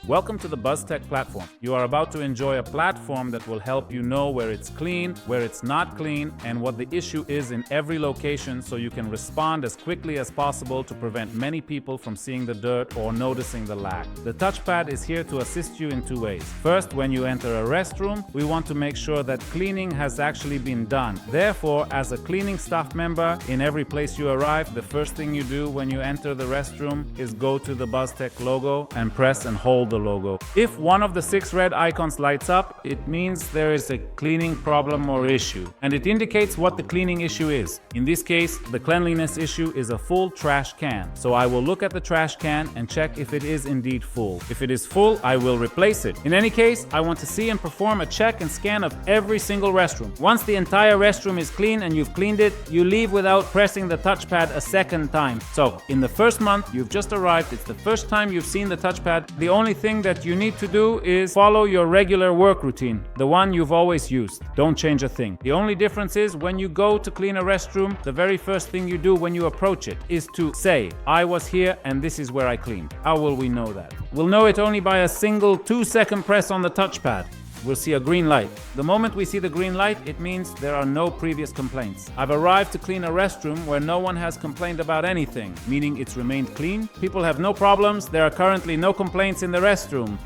Welcome to the BuzzzTech platform. You are about to enjoy a platform that will help you know where it's clean, where it's not clean, and what the issue is in every location so you can respond as quickly as possible to prevent many people from seeing the dirt or noticing the lack. The touchpad is here to assist you in two ways. First, when you enter a restroom, we want to make sure that cleaning has actually been done. Therefore, as a cleaning staff member, in every place you arrive, the first thing you do when you enter the restroom is go to the BuzzzTech logo and press and hold the logo. If one of the 6 red icons lights up, it means there is a cleaning problem or issue, and it indicates what the cleaning issue is. In this case, the cleanliness issue is a full trash can. So I will look at the trash can and check if it is indeed full. If it is full, I will replace it. In any case, I want to see and perform a check and scan of every single restroom. Once the entire restroom is clean and you've cleaned it, you leave without pressing the touchpad a second time. So, in the first month, you've just arrived, it's the first time you've seen the touchpad. The only thing that you need to do is follow your regular work routine, the one you've always used. Don't change a thing. The only difference is when you go to clean a restroom, the very first thing you do when you approach it is to say, I was here and this is where I cleaned. How will we know that? We'll know it only by a single 2-second press on the touchpad. We'll see a green light. The moment we see the green light, it means there are no previous complaints. I've arrived to clean a restroom where no one has complained about anything, meaning it's remained clean. People have no problems. There are currently no complaints in the restroom.